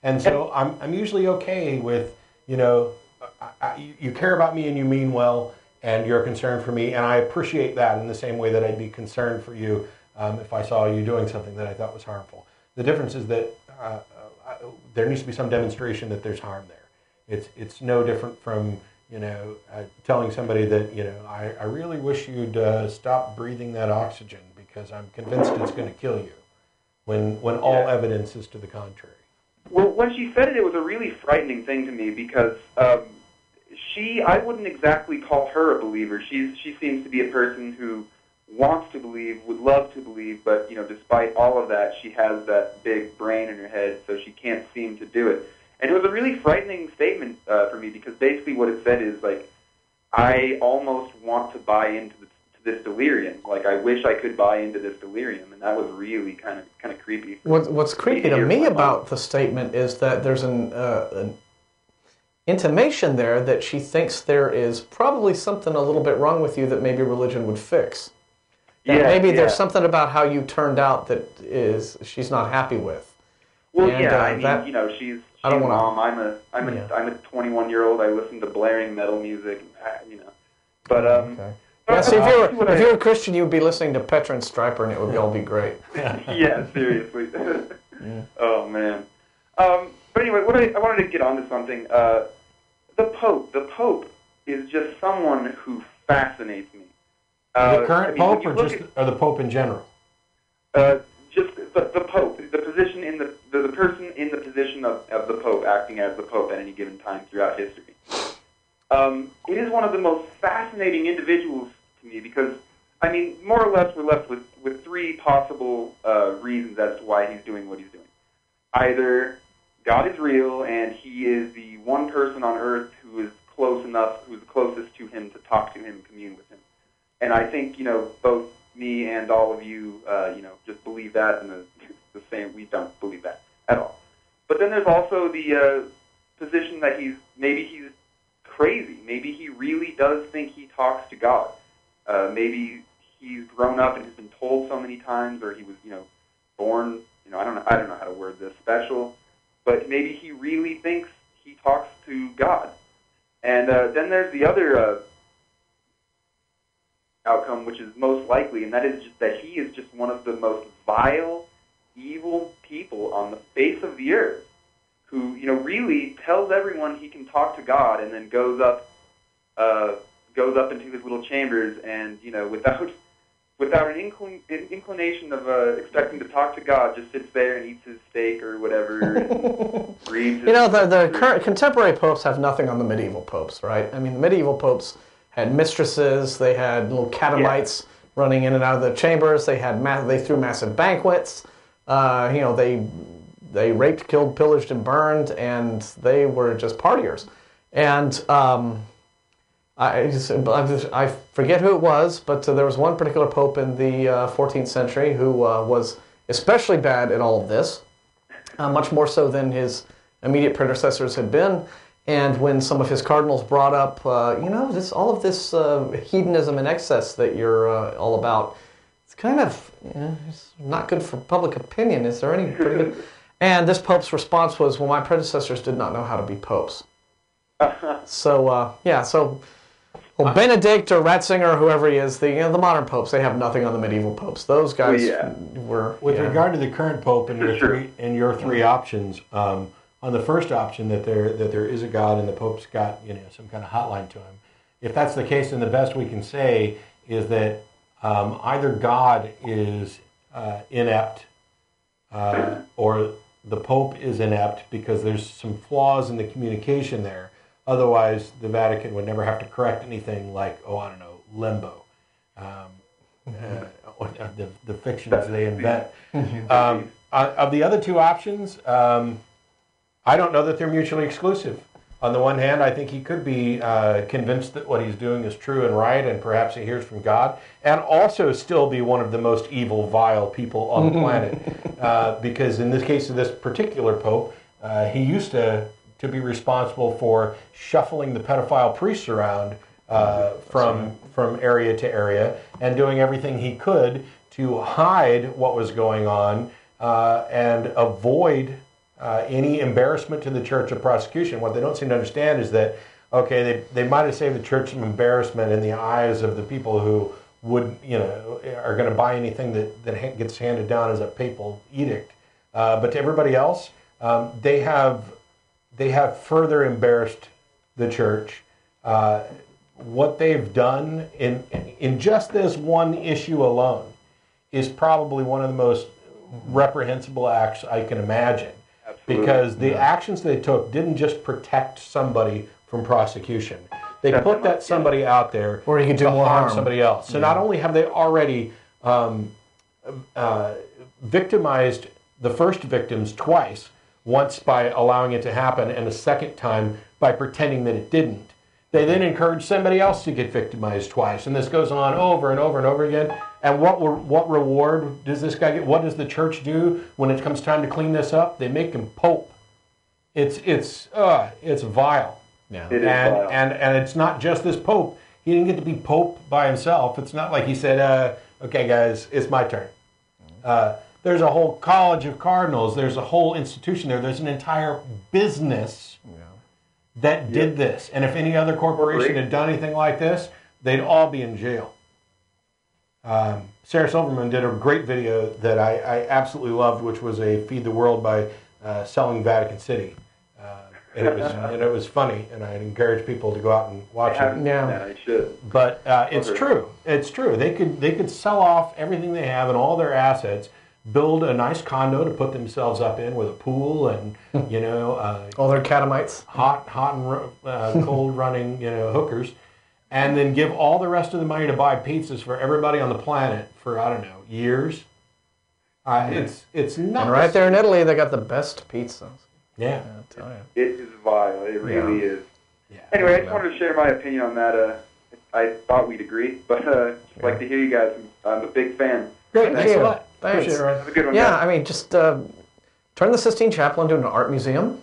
And so I'm usually okay with, you care about me and you mean well, and you're concerned for me, and I appreciate that in the same way that I'd be concerned for you if I saw you doing something that I thought was harmful. The difference is that there needs to be some demonstration that there's harm there. It's no different from telling somebody that I really wish you'd stop breathing that oxygen because I'm convinced it's going to kill you, when all evidence is to the contrary. Well, when she said it, it was a really frightening thing to me because I wouldn't exactly call her a believer. She seems to be a person who wants to believe, would love to believe, but despite all of that, she has that big brain in her head, so she can't seem to do it. And it was a really frightening statement for me because basically what it said is like, I almost want to buy into this delirium. Like I wish I could buy into this delirium, and that was really kind of creepy. What's creepy to me about the statement is that there's an intimation there that she thinks there is probably something a little bit wrong with you that maybe religion would fix. That maybe there's something about how you turned out that she's not happy with. Well, she's Mom. I'm a 21-year-old. I listen to blaring metal music. But okay. Yeah, see, if you were a Christian, you would be listening to Petra and Stryper, and it would all be great. Yeah, seriously. Oh man. But anyway, I wanted to get onto something. The Pope is just someone who fascinates me. The current Pope, or the Pope in general? Just the Pope, the position in the person in the position of the Pope, acting as the Pope at any given time throughout history. It is one of the most fascinating individuals to me because, more or less we're left with three possible reasons as to why he's doing what he's doing. Either God is real and he is the one person on earth who is who's closest to him to talk to him and commune with him. And I think, both me and all of you, just believe that, and the same, we don't believe that at all. But then there's also the position that he's crazy. Maybe he really does think he talks to God. Maybe he's grown up and has been told so many times, or he was, born, I don't know how to word this, special, but maybe he really thinks he talks to God. And then there's the other outcome, which is most likely, and that is just that he is just one of the most vile, evil people on the face of the earth, who really tells everyone he can talk to God, and then goes up into his little chambers, and without an inclination of expecting to talk to God, just sits there and eats his steak or whatever, and reads. The current contemporary popes have nothing on the medieval popes, right? The medieval popes had mistresses, they had little catamites running in and out of the chambers, they threw massive banquets, they raped, killed, pillaged, and burned, and they were just partiers. And I forget who it was, but there was one particular pope in the 14th century who was especially bad at all of this, much more so than his immediate predecessors had been. And when some of his cardinals brought up, all of this hedonism and excess that you're all about, it's kind of it's not good for public opinion. Is there any pretty good? And this pope's response was, well, my predecessors did not know how to be popes. So Benedict or Ratzinger or whoever he is, the modern popes, they have nothing on the medieval popes. Those guys were... With regard to the current pope and your three options, on the first option that there is a God and the Pope's got some kind of hotline to him, if that's the case, then the best we can say is that either God is inept or the Pope is inept because there's some flaws in the communication there. Otherwise, the Vatican would never have to correct anything like, limbo, the fictions they invent. Of the other two options, I don't know that they're mutually exclusive. On the one hand, I think he could be convinced that what he's doing is true and right, and perhaps he hears from God, and also still be one of the most evil, vile people on the planet. Because in this case of this particular pope, he used to be responsible for shuffling the pedophile priests around from area to area and doing everything he could to hide what was going on and avoid any embarrassment to the church of prosecution. What they don't seem to understand is that, okay, they might have saved the church some embarrassment in the eyes of the people who would, are going to buy anything that gets handed down as a papal edict. But to everybody else, they have further embarrassed the church. What they've done in just this one issue alone is probably one of the most reprehensible acts I can imagine. Absolutely. Because the actions they took didn't just protect somebody from prosecution. They put that somebody out there or you could do more harm somebody else. So not only have they already victimized the first victims twice, once by allowing it to happen and a second time by pretending that it didn't, they then encourage somebody else to get victimized twice. And this goes on over and over and over again. And what reward does this guy get? What does the church do when it comes time to clean this up? They make him pope. It's vile. Yeah. It is vile. And it's not just this pope. He didn't get to be pope by himself. It's not like he said, okay, guys, it's my turn. There's a whole college of cardinals. There's a whole institution there. There's an entire business that did this. And if any other corporation had done anything like this, they'd all be in jail. Sarah Silverman did a great video that I absolutely loved, which was a Feed the World by Selling Vatican City. And it was funny, and I'd encourage people to go out and watch it. Yeah, I should. But it's true. It's true. They could sell off everything they have and all their assets, build a nice condo to put themselves up in with a pool and all their catamites, hot and cold running hookers, and then give all the rest of the money to buy pizzas for everybody on the planet for years. It's nuts. And right there in Italy, they got the best pizzas. Yeah, I'll tell you. It is vile. It really is. Yeah. Anyway, I just wanted to share my opinion on that. I thought we'd agree, but just like to hear you guys. I'm a big fan. Great, thanks a lot. Thanks. Appreciate it, Ryan. Have a good one. Yeah, guys. I mean, just turn the Sistine Chapel into an art museum,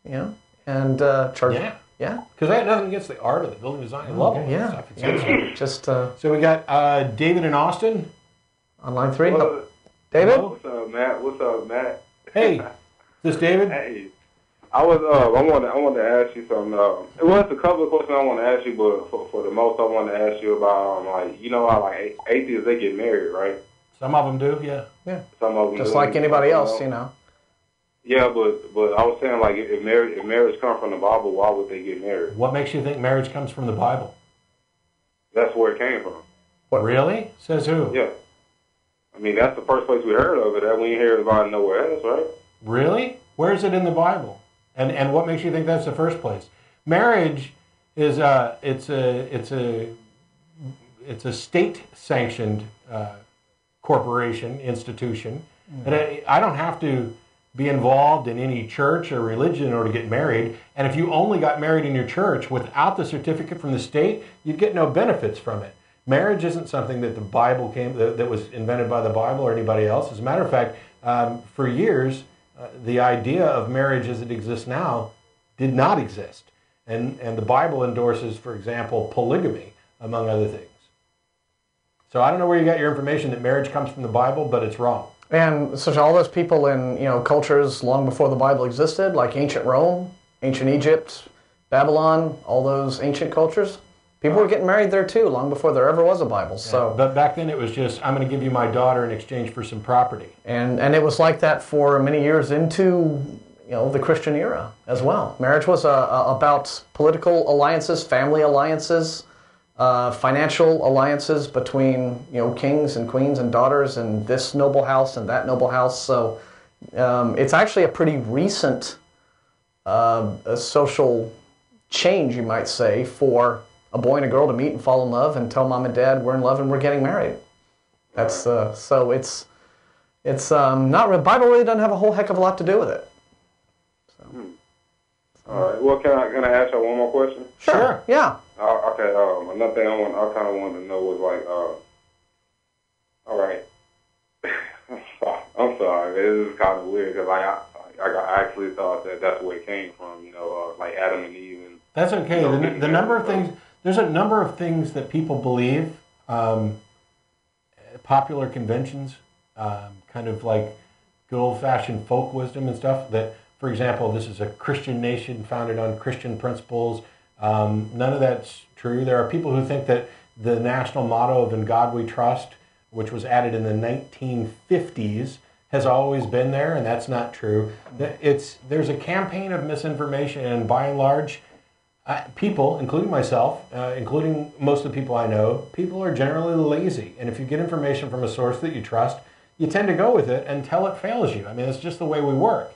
and charge. Yeah. Because I had nothing against the art of the building design. I love all that stuff. It's good stuff. Just So we got David in Austin. on line 3. Hello. David? Hello. What's up, Matt? Hey, is this David? Hey, I wanted to ask you something. It was a couple of questions I want to ask you, but for the most, I want to ask you about how atheists, they get married, right? Some of them do, yeah. Yeah. Some of them Just do. like anybody else, Yeah, but I was saying, like, if marriage comes from the Bible, why would they get married? What makes you think marriage comes from the Bible? That's where it came from. What, really? Says who? Yeah. I mean, that's the first place we heard of it. That we ain't heard about it nowhere else, right? Really? Where is it in the Bible? And what makes you think that's the first place? Marriage is it's a state-sanctioned corporation, institution. And I don't have to be involved in any church or religion in order to get married. And if you only got married in your church without the certificate from the state, you'd get no benefits from it. Marriage isn't something that the Bible that was invented by the Bible or anybody else. As a matter of fact, for years, the idea of marriage as it exists now did not exist. And the Bible endorses, for example, polygamy, among other things. So I don't know where you got your information that marriage comes from the Bible, but it's wrong. And so all those people in cultures long before the Bible existed, like ancient Rome, ancient Egypt, Babylon, all those ancient cultures, people were getting married there too, long before there ever was a Bible. Yeah, So, but back then it was just, I'm going to give you my daughter in exchange for some property. and it was like that for many years into the Christian era as well. Marriage was about political alliances, family alliances, financial alliances between kings and queens and daughters, and this noble house and that noble house. So it's actually a pretty recent social change, you might say, for a boy and a girl to meet and fall in love and tell mom and dad we're in love and we're getting married. That's so it's not real. Bible really doesn't have a whole heck of a lot to do with it. All right. Well, can I ask you one more question? Sure. Yeah. Okay. Another thing I kind of wanted to know was all right. I'm sorry. This is kind of weird because I actually thought that's where it came from. Like Adam and Eve. And, That's okay. The number of things, there's a number of things that people believe, popular conventions, kind of like good old-fashioned folk wisdom and stuff, that for example, this is a Christian nation founded on Christian principles. None of that's true. There are people who think that the national motto of "In God We Trust," which was added in the 1950s, has always been there, and that's not true. There's a campaign of misinformation, and by and large, people, including myself, including most of the people I know, people are generally lazy. And if you get information from a source that you trust, you tend to go with it until it fails you. I mean, it's just the way we work.